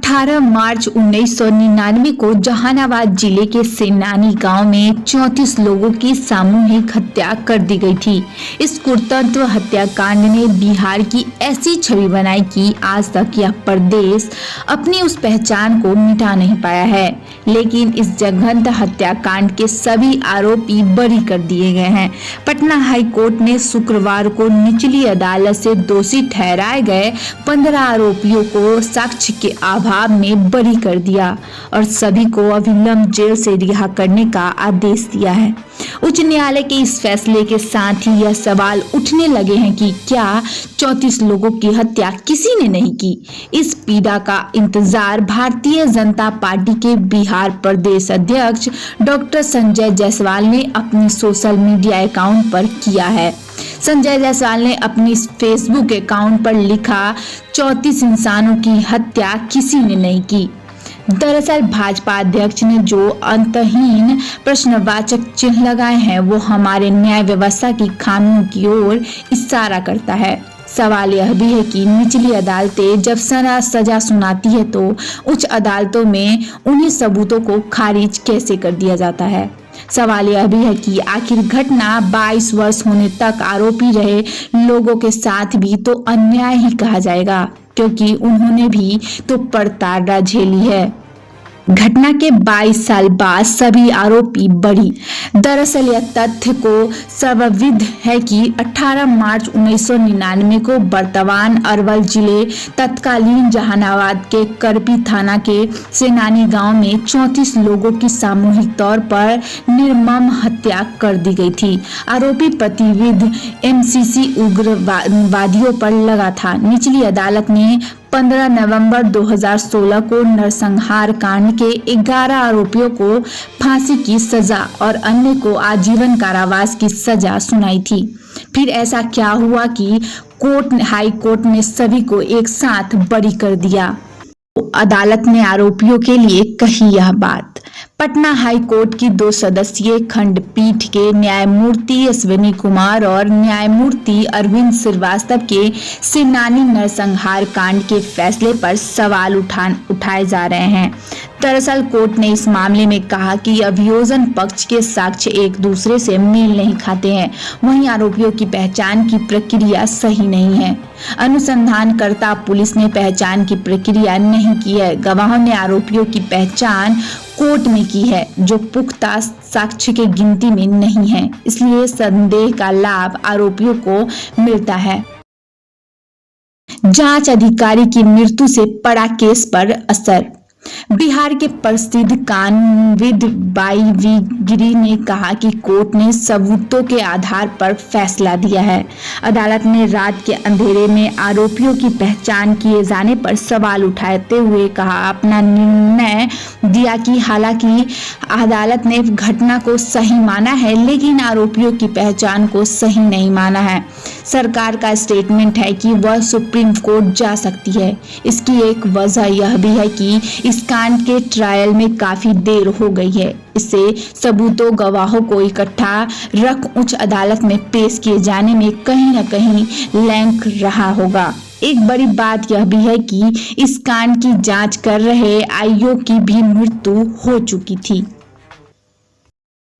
18 मार्च 1999 को जहानाबाद जिले के सेनानी गांव में 34 लोगों की सामूहिक हत्या कर दी गई थी। इस कुतंत्र हत्याकांड ने बिहार की ऐसी छवि बनाई कि आज तक यह प्रदेश अपनी उस पहचान को मिटा नहीं पाया है। लेकिन इस जघन्य हत्याकांड के सभी आरोपी बरी कर दिए गए हैं। पटना हाई कोर्ट ने शुक्रवार को निचली अदालत से दोषी ठहराए गए 15 आरोपियों को साक्ष्य के अभाव में बरी कर दिया और सभी को अविलंब जेल से रिहा करने का आदेश दिया है। उच्च न्यायालय के इस फैसले के साथ ही यह सवाल उठने लगे हैं कि क्या 34 लोगों की हत्या किसी ने नहीं की। इस पीड़ा का इंतजार भारतीय जनता पार्टी के बिहार प्रदेश अध्यक्ष डॉक्टर संजय जायसवाल ने अपनी सोशल मीडिया अकाउंट पर किया है। संजय जायसवाल ने अपनी फेसबुक अकाउंट पर लिखा, 34 इंसानों की हत्या किसी ने नहीं की। दरअसल भाजपा अध्यक्ष ने जो अंतहीन प्रश्नवाचक चिन्ह लगाए हैं वो हमारे न्याय व्यवस्था की खामियों की ओर इशारा करता है। सवाल यह भी है कि निचली अदालतें जब सजा सुनाती है तो उच्च अदालतों में उन्हीं सबूतों को खारिज कैसे कर दिया जाता है। सवाल यह भी है कि आखिर घटना 22 वर्ष होने तक आरोपी रहे लोगों के साथ भी तो अन्याय ही कहा जाएगा, क्योंकि उन्होंने भी तो प्रताड़ना झेली है। घटना के 22 साल बाद सभी आरोपी बरी। दरअसल यह तथ्य को सर्वविदित है कि 18 मार्च 1999 को वर्तमान अरवल जिले तत्कालीन जहानाबाद के करपी थाना के सेनानी गांव में 34 लोगों की सामूहिक तौर पर निर्मम हत्या कर दी गई थी। आरोपी प्रतिविध एमसीसी उग्रवादियों पर लगा था। निचली अदालत ने 15 नवंबर 2016 को नरसंहार कांड के 11 आरोपियों को फांसी की सजा और अन्य को आजीवन कारावास की सजा सुनाई थी। फिर ऐसा क्या हुआ कि हाई कोर्ट ने सभी को एक साथ बरी कर दिया। अदालत ने आरोपियों के लिए कही यह बात। पटना हाई कोर्ट की 2 सदस्यीय खंडपीठ के न्यायमूर्ति अश्विनी कुमार और न्यायमूर्ति अरविंद श्रीवास्तव के सेनानी नरसंहार कांड के फैसले पर सवाल उठाए जा रहे हैं। दरअसल कोर्ट ने इस मामले में कहा कि अभियोजन पक्ष के साक्ष्य एक दूसरे से मेल नहीं खाते हैं, वहीं आरोपियों की पहचान की प्रक्रिया सही नहीं है। अनुसंधानकर्ता पुलिस ने पहचान की प्रक्रिया नहीं की है। गवाहों ने आरोपियों की पहचान कोर्ट में की है, जो पुख्ता साक्ष्य के गिनती में नहीं है, इसलिए संदेह का लाभ आरोपियों को मिलता है। जांच अधिकारी की मृत्यु से पड़ा केस पर असर। बिहार के प्रसिद्ध कानूनविद वाई.वी. गिरी ने कहा कि कोर्ट ने सबूतों के आधार पर फैसला दिया है। अदालत ने रात के अंधेरे में आरोपियों की पहचान किए जाने पर सवाल उठाते हुए कहा अपना निर्णय दिया कि हालांकि अदालत ने घटना को सही माना है, लेकिन आरोपियों की पहचान को सही नहीं माना है। सरकार का स्टेटमेंट है कि वह सुप्रीम कोर्ट जा सकती है। इसकी एक वजह यह भी है कि इस कांड के ट्रायल में काफी देर हो गई है। इससे सबूतों गवाहों को इकट्ठा रख उच्च अदालत में पेश किए जाने में कहीं न कहीं लैंक रहा होगा। एक बड़ी बात यह भी है कि इस कांड की जांच कर रहे आयोग की भी मृत्यु हो चुकी थी।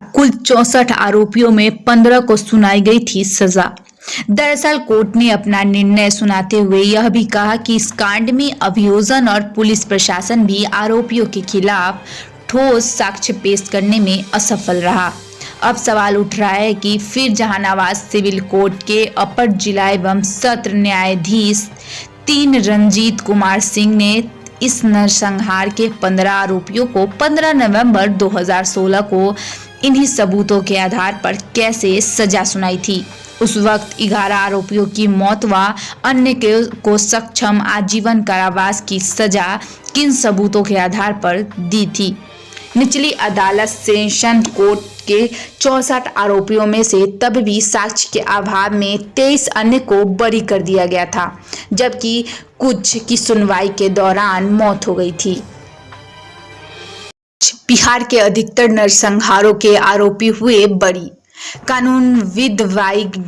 कुल 64 आरोपियों में 15 को सुनाई गई थी सजा। दरअसल कोर्ट ने अपना निर्णय सुनाते हुए यह भी कहा कि इस कांड में अभियोजन और पुलिस प्रशासन भी आरोपियों के खिलाफ ठोस साक्ष्य पेश करने में असफल रहा। अब सवाल उठ रहा है कि फिर जहानाबाद सिविल कोर्ट के अपर जिला एवं सत्र न्यायाधीश 3 रंजीत कुमार सिंह ने इस नरसंहार के 15 आरोपियों को 15 नवंबर 2016 को इन्हीं सबूतों के आधार पर कैसे सजा सुनाई थी। उस वक्त 11 आरोपियों की मौत व अन्य को सक्षम आजीवन कारावास की सजा किन सबूतों के आधार पर दी थी। निचली अदालत सेशन कोर्ट के 64 आरोपियों में से तब भी साक्ष्य के अभाव में 23 अन्य को बरी कर दिया गया था, जबकि कुछ की सुनवाई के दौरान मौत हो गई थी। बिहार के अधिकतर नरसंहारों के आरोपी हुए बरी। कानूनविद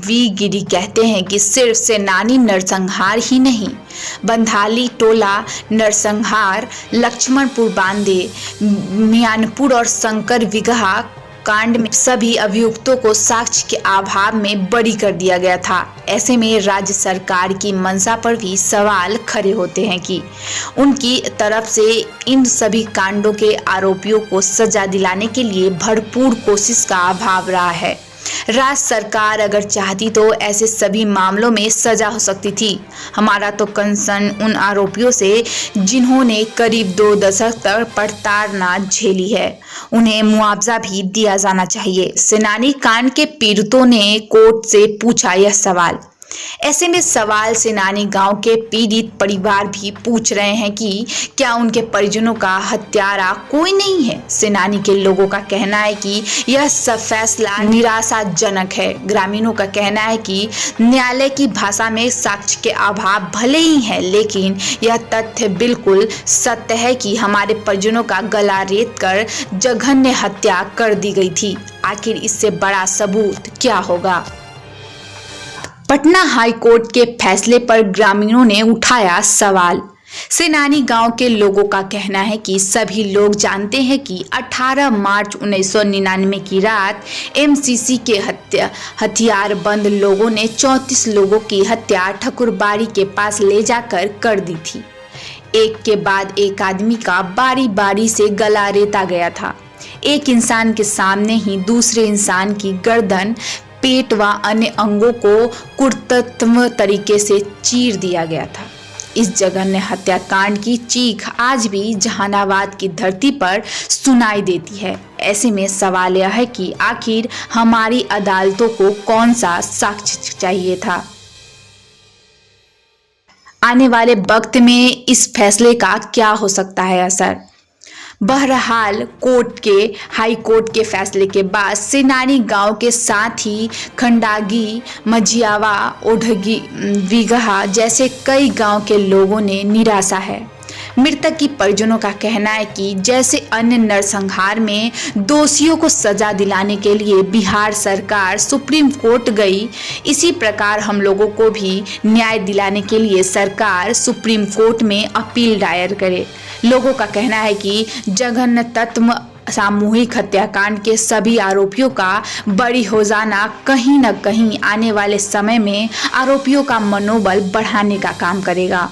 वी गिरी कहते हैं कि सिर्फ सेनानी नरसंहार ही नहीं, बंधाली टोला नरसंहार, लक्ष्मणपुर बांदे, मियानपुर और शंकर विगहा कांड में सभी अभियुक्तों को साक्ष्य के अभाव में बरी कर दिया गया था। ऐसे में राज्य सरकार की मंशा पर भी सवाल खड़े होते हैं कि उनकी तरफ से इन सभी कांडों के आरोपियों को सजा दिलाने के लिए भरपूर कोशिश का अभाव रहा है। राज्य सरकार अगर चाहती तो ऐसे सभी मामलों में सजा हो सकती थी। हमारा तो कंसर्न उन आरोपियों से जिन्होंने करीब 2 दशक तक प्रताड़ना झेली है, उन्हें मुआवजा भी दिया जाना चाहिए। सेनानी कांड के पीड़ितों ने कोर्ट से पूछा यह सवाल। ऐसे में सवाल सेनानी गांव के पीड़ित परिवार भी पूछ रहे हैं कि क्या उनके परिजनों का हत्यारा कोई नहीं है। सेनानी के लोगों का कहना है कि यह सब फैसला निराशाजनक है। ग्रामीणों का कहना है कि न्यायालय की भाषा में साक्ष्य के अभाव भले ही है, लेकिन यह तथ्य बिल्कुल सत्य है कि हमारे परिजनों का गला रेत कर जघन्य हत्या कर दी गई थी। आखिर इससे बड़ा सबूत क्या होगा। पटना हाई कोर्ट के फैसले पर ग्रामीणों ने उठाया सवाल। सेनानी गांव के लोगों का कहना है कि सभी लोग जानते हैं कि 18 मार्च 1999 की रात एमसीसी के हथियारबंद लोगों ने 34 लोगों की हत्या ठकुरबाड़ी के पास ले जाकर कर दी थी। एक के बाद एक आदमी का बारी बारी से गला रेता गया था। एक इंसान के सामने ही दूसरे इंसान की गर्दन, पेट व अन्य अंगों को क्रूरतम तरीके से चीर दिया गया था। इस जघन्य हत्याकांड की चीख आज भी जहानाबाद की धरती पर सुनाई देती है। ऐसे में सवाल यह है कि आखिर हमारी अदालतों को कौन सा साक्ष्य चाहिए था। आने वाले वक्त में इस फैसले का क्या हो सकता है असर। बहरहाल हाई कोर्ट के फैसले के बाद सेनानी गांव के साथ ही खंडागी, मझियावा, ओढ़गी, विगहा जैसे कई गांव के लोगों ने निराशा है। मृतक की परिजनों का कहना है कि जैसे अन्य नरसंहार में दोषियों को सजा दिलाने के लिए बिहार सरकार सुप्रीम कोर्ट गई, इसी प्रकार हम लोगों को भी न्याय दिलाने के लिए सरकार सुप्रीम कोर्ट में अपील दायर करे। लोगों का कहना है कि जघन्य तत्व सामूहिक हत्याकांड के सभी आरोपियों का बरी हो जाना कहीं न कहीं आने वाले समय में आरोपियों का मनोबल बढ़ाने का काम करेगा।